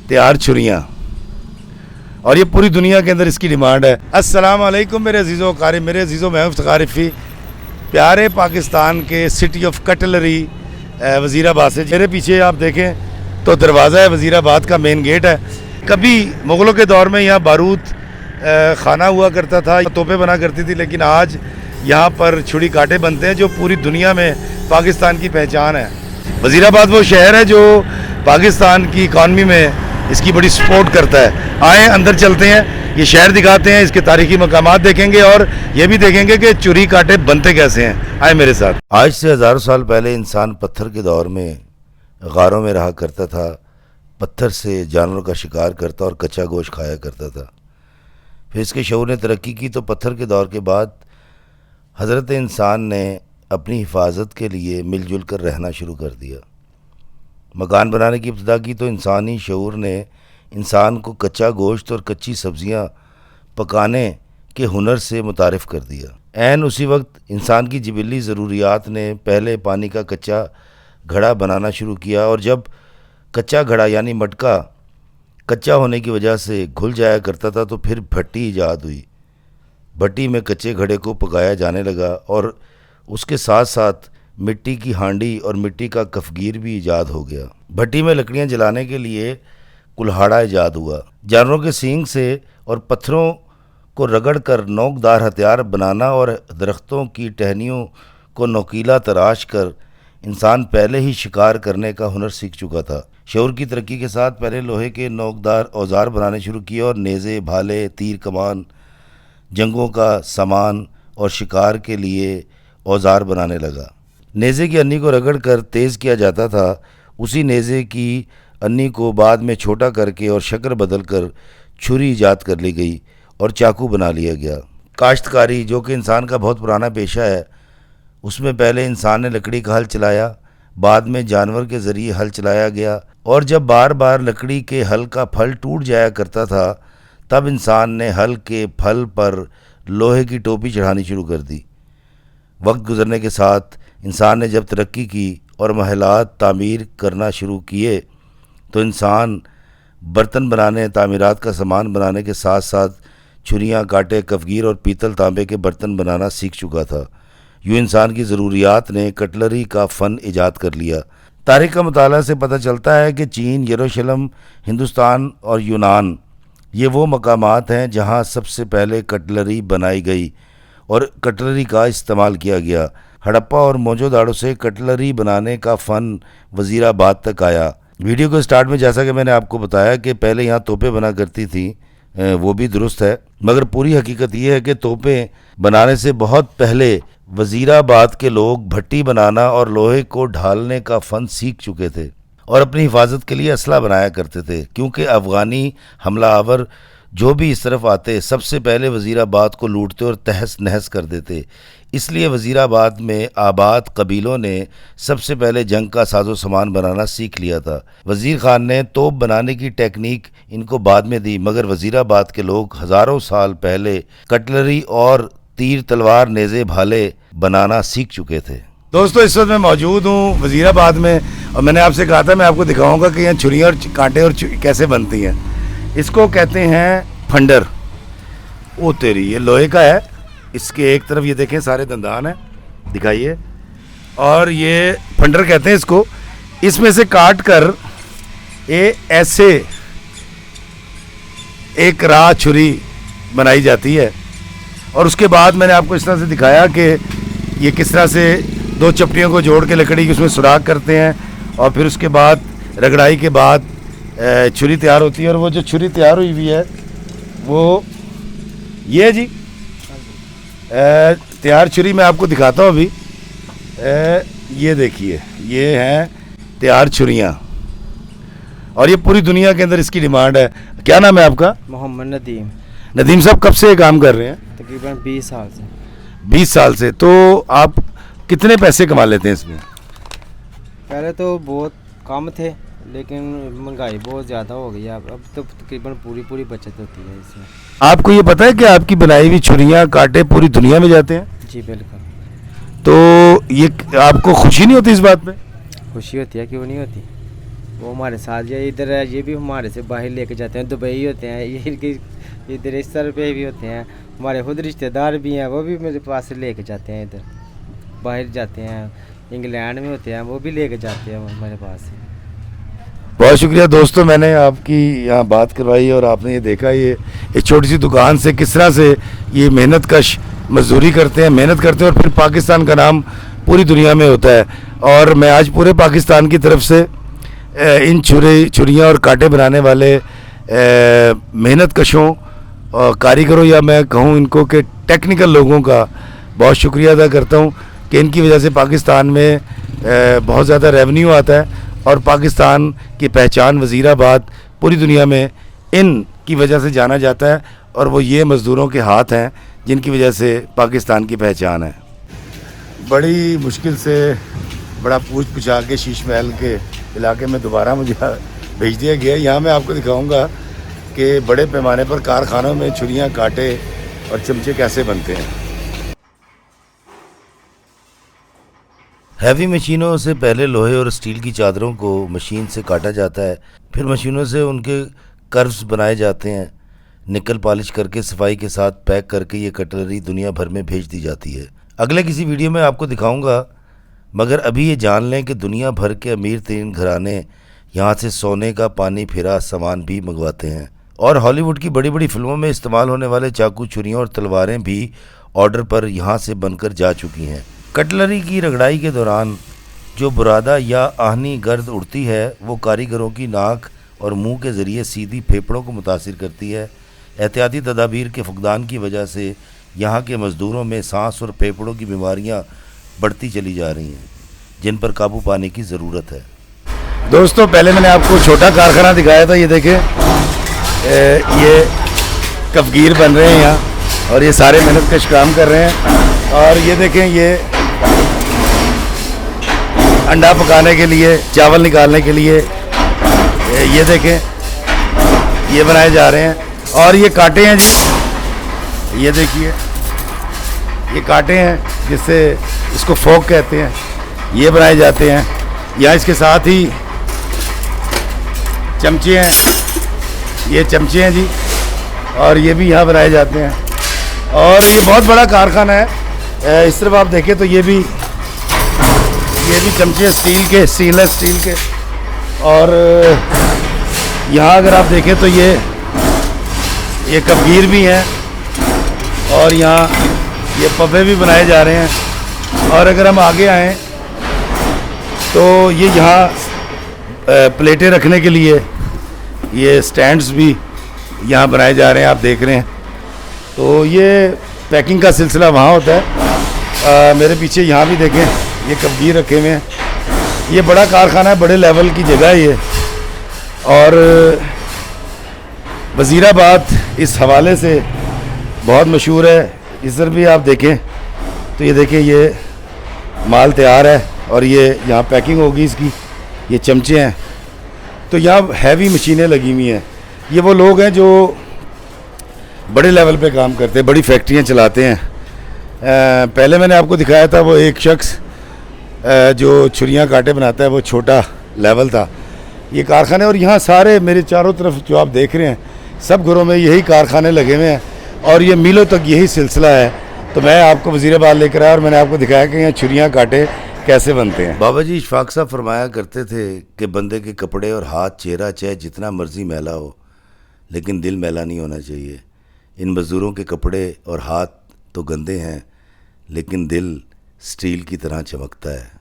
तैयार छुरियाँ, और ये पूरी दुनिया के अंदर इसकी डिमांड है। अस्सलाम वालेकुम मेरे अजीज़ों कारी, मेरे अजीज़ों मैं फ़ारिफी प्यारे पाकिस्तान के सिटी ऑफ कटलरी वज़ीराबाद से। मेरे पीछे आप देखें तो दरवाज़ा है वज़ीराबाद का, मेन गेट है। कभी मुग़लों के दौर में यहाँ बारूद खाना हुआ करता था, तोपें बना करती थी, लेकिन आज यहाँ पर छुरी कांटे बनते हैं जो पूरी दुनिया में पाकिस्तान की पहचान है। वज़ीराबाद वो शहर है जो पाकिस्तान की इकॉनमी में इसकी बड़ी सपोर्ट करता है। आए अंदर चलते हैं, ये शहर दिखाते हैं, इसके तारीखी मकामात देखेंगे और ये भी देखेंगे कि छुरी कांटे बनते कैसे हैं। आए मेरे साथ। आज से हज़ारों साल पहले इंसान पत्थर के दौर में गारों में रहा करता था, पत्थर से जानवरों का शिकार करता और कच्चा गोश्त खाया करता था। फिर इसके शऊर ने तरक्की की तो पत्थर के दौर के बाद हज़रत इंसान ने अपनी हिफाजत के लिए मिलजुल कर रहना शुरू कर दिया। मकान बनाने की इब्तिदा की तो इंसानी शऊर ने इंसान को कच्चा गोश्त और कच्ची सब्ज़ियाँ पकाने के हुनर से मुतारिफ़ कर दिया। ऐन उसी वक्त इंसान की जिबिली ज़रूरियात ने पहले पानी का कच्चा घड़ा बनाना शुरू किया, और जब कच्चा घड़ा यानी मटका कच्चा होने की वजह से घुल जाया करता था तो फिर भट्टी ईजाद हुई। भट्टी में कच्चे घड़े को पकाया जाने लगा और उसके साथ साथ मिट्टी की हांडी और मिट्टी का कफगीर भी ईजाद हो गया। भट्टी में लकड़ियाँ जलाने के लिए कुल्हाड़ा ईजाद हुआ। जानवरों के सींग से और पत्थरों को रगड़ कर नोकदार हथियार बनाना और दरख्तों की टहनियों को नोकीला तराश कर इंसान पहले ही शिकार करने का हुनर सीख चुका था। शऊर की तरक्की के साथ पहले लोहे के नोकदार औजार बनाने शुरू किए और नेज़े, भाले, तीर कमान, जंगों का सामान और शिकार के लिए औजार बनाने लगा। नेज़े की अन्नी को रगड़ कर तेज़ किया जाता था। उसी नेज़े की अन्नी को बाद में छोटा करके और शक्ल बदल कर छुरी ईजाद कर ली गई और चाकू बना लिया गया। काश्तकारी, जो कि इंसान का बहुत पुराना पेशा है, उसमें पहले इंसान ने लकड़ी का हल चलाया, बाद में जानवर के ज़रिए हल चलाया गया, और जब बार बार लकड़ी के हल का फल टूट जाया करता था तब इंसान ने हल के फल पर लोहे की टोपी चढ़ानी शुरू कर दी। वक्त गुजरने के साथ इंसान ने जब तरक्की की और महलात तामीर करना शुरू किए तो इंसान बर्तन बनाने, तामीरात का सामान बनाने के साथ साथ छुरियाँ, कांटे, कफगीर और पीतल तांबे के बर्तन बनाना सीख चुका था। यूँ इंसान की ज़रूरियात ने कटलरी का फ़न ईजाद कर लिया। तारीख़ का मुताला से पता चलता है कि चीन, यरूशलेम, हिंदुस्तान और यूनान ये वो मकामात हैं जहाँ सबसे पहले कटलरी बनाई गई और कटलरी का इस्तेमाल किया गया। हड़प्पा और मोहनजोदड़ो से कटलरी बनाने का फ़न वज़ीराबाद तक आया। वीडियो के स्टार्ट में जैसा कि मैंने आपको बताया कि पहले यहाँ तोपें बना करती थी, वो भी दुरुस्त है, मगर पूरी हकीकत ये है कि तोपें बनाने से बहुत पहले वज़ीराबाद के लोग भट्टी बनाना और लोहे को ढालने का फ़न सीख चुके थे और अपनी हिफाजत के लिए असला बनाया करते थे, क्योंकि अफ़गानी हमलावर जो भी इस तरफ आते सबसे पहले वज़ीराबाद को लूटते और तहस नहस कर देते। इसलिए वज़ीराबाद में आबाद कबीलों ने सबसे पहले जंग का साजो सामान बनाना सीख लिया था। वज़ीर ख़ान ने तोप बनाने की टेक्निक इनको बाद में दी, मगर वज़ीराबाद के लोग हज़ारों साल पहले कटलरी और तीर, तलवार, नेज़े, भाले बनाना सीख चुके थे। दोस्तों, इस वक्त मैं मौजूद हूँ वज़ीराबाद में और मैंने आपसे कहा था मैं आपको दिखाऊंगा कि यहाँ छुरियाँ और कांटे और कैसे बनती हैं। इसको कहते हैं फंडर। ओ तेरी, ये लोहे का है, इसके एक तरफ ये देखें सारे दंदान हैं, दिखाइए, और ये फंडर कहते हैं इसको। इसमें से काट कर ऐसे एक राह छुरी बनाई जाती है और उसके बाद मैंने आपको इस तरह से दिखाया कि ये किस तरह से दो चपटियों को जोड़ के लकड़ी की उसमें सुराख करते हैं और फिर उसके बाद रगड़ाई के बाद छुरी तैयार होती है। और वो जो छुरी तैयार हुई हुई है वो ये जी तैयार छुरी मैं आपको दिखाता हूँ अभी। ये देखिए, ये हैं तैयार छुरियाँ और ये पूरी दुनिया के अंदर इसकी डिमांड है। क्या नाम है आपका? मोहम्मद नदीम। नदीम साहब, कब से काम कर रहे हैं? तकरीबन 20 साल से। 20 साल से। तो आप कितने पैसे कमा लेते हैं इसमें? पहले तो बहुत कम थे, लेकिन महंगाई बहुत ज़्यादा हो गई है। अब तो तकरीबन पूरी बचत होती है इसमें। आपको ये पता है कि आपकी बनाई हुई छुरियाँ, कांटे पूरी दुनिया में जाते हैं? जी बिल्कुल। तो ये आपको खुशी नहीं होती इस बात पे? खुशी होती है, क्यों नहीं होती। वो हमारे साथ ये इधर है, ये भी हमारे से बाहर लेके जाते हैं, दुबई होते हैं ये इधर इस तरह पे भी होते हैं। हमारे खुद रिश्तेदार भी हैं, वो भी मेरे पास से लेके जाते हैं, इधर बाहर जाते हैं, इंग्लैंड में होते हैं, वो भी लेके जाते हैं हमारे पास से। बहुत शुक्रिया दोस्तों, मैंने आपकी यहाँ बात करवाई और आपने ये देखा ये एक छोटी सी दुकान से किस तरह से ये मेहनत कश मजदूरी करते हैं, मेहनत करते हैं और फिर पाकिस्तान का नाम पूरी दुनिया में होता है। और मैं आज पूरे पाकिस्तान की तरफ से इन छुरियाँ और कांटे बनाने वाले मेहनत कशों और कारीगरों, या मैं कहूँ इनको कि टेक्निकल लोगों का बहुत शुक्रिया अदा करता हूँ कि इनकी वजह से पाकिस्तान में बहुत ज़्यादा रेवेन्यू आता है और पाकिस्तान की पहचान वज़ीराबाद पूरी दुनिया में इन की वजह से जाना जाता है। और वो ये मज़दूरों के हाथ हैं जिनकी वजह से पाकिस्तान की पहचान है। बड़ी मुश्किल से बड़ा पूछ पुछा के शीश महल के इलाके में दोबारा मुझे भेज दिया गया। यहाँ मैं आपको दिखाऊंगा कि बड़े पैमाने पर कारखानों में छुरियाँ, कांटे और चमचे कैसे बनते हैं। हैवी मशीनों से पहले लोहे और स्टील की चादरों को मशीन से काटा जाता है, फिर मशीनों से उनके कर्व्स बनाए जाते हैं, निकल पॉलिश करके सफाई के साथ पैक करके ये कटलरी दुनिया भर में भेज दी जाती है। अगले किसी वीडियो में आपको दिखाऊंगा, मगर अभी ये जान लें कि दुनिया भर के अमीर तरीन घराने यहाँ से सोने का पानी फिरा सामान भी मंगवाते हैं। और हॉलीवुड की बड़ी बड़ी फिल्मों में इस्तेमाल होने वाले चाकू, छुरियाँ और तलवारें भी ऑर्डर पर यहाँ से बनकर जा चुकी हैं। कटलरी की रगड़ाई के दौरान जो बुरादा या आहनी गर्द उड़ती है वो कारीगरों की नाक और मुंह के ज़रिए सीधी फेफड़ों को मुतासिर करती है। एहतियाती तदाबीर के फुकदान की वजह से यहाँ के मज़दूरों में सांस और फेफड़ों की बीमारियाँ बढ़ती चली जा रही हैं, जिन पर काबू पाने की ज़रूरत है। दोस्तों, पहले मैंने आपको छोटा कारखाना दिखाया था, ये देखें ये कफगीर बन रहे हैं यहाँ और ये सारे मेहनत कश काम कर रहे हैं। और ये देखें ये अंडा पकाने के लिए, चावल निकालने के लिए, ये देखें ये बनाए जा रहे हैं। और ये कांटे हैं जी, ये देखिए ये कांटे हैं जिससे इसको फोक कहते हैं, ये बनाए जाते हैं। यहाँ इसके साथ ही चमचे हैं, ये चमचे हैं जी, और ये भी यहाँ बनाए जाते हैं। और ये बहुत बड़ा कारखाना है। इस तरफ आप देखें तो ये भी चमचे स्टील के, स्टेनलेस स्टील के। और यहाँ अगर आप देखें तो ये कफगीर भी हैं और यहाँ ये पब्बे भी बनाए जा रहे हैं। और अगर हम आगे आएँ तो ये यहाँ प्लेटें रखने के लिए ये स्टैंड्स भी यहाँ बनाए जा रहे हैं, आप देख रहे हैं। तो ये पैकिंग का सिलसिला वहाँ होता है। मेरे पीछे यहाँ भी देखें ये कफगीर रखे हुए हैं। ये बड़ा कारखाना है, बड़े लेवल की जगह है ये। और वज़ीराबाद इस हवाले से बहुत मशहूर है। इधर भी आप देखें तो ये देखें ये माल तैयार है और ये यहाँ पैकिंग होगी इसकी। ये चमचे हैं, तो यहाँ हैवी मशीनें लगी हुई हैं। ये वो लोग हैं जो बड़े लेवल पे काम करते हैं, बड़ी फैक्ट्रियाँ चलाते हैं। पहले मैंने आपको दिखाया था वो एक शख्स जो छुरियाँ कांटे बनाता है, वो छोटा लेवल था ये कारखाने। और यहाँ सारे मेरे चारों तरफ जो आप देख रहे हैं सब घरों में यही कारखाने लगे हुए हैं और ये मीलों तक यही सिलसिला है। तो मैं आपको वज़ीराबाद लेकर आया और मैंने आपको दिखाया कि यहाँ छुरियाँ कांटे कैसे बनते हैं। बाबा जी इशफाक साहब फरमाया करते थे कि बंदे के कपड़े और हाथ, चेहरा चाहे जितना मर्जी मैला हो, लेकिन दिल मैला नहीं होना चाहिए। इन मज़दूरों के कपड़े और हाथ तो गंदे हैं, लेकिन दिल स्टील की तरह चमकता है।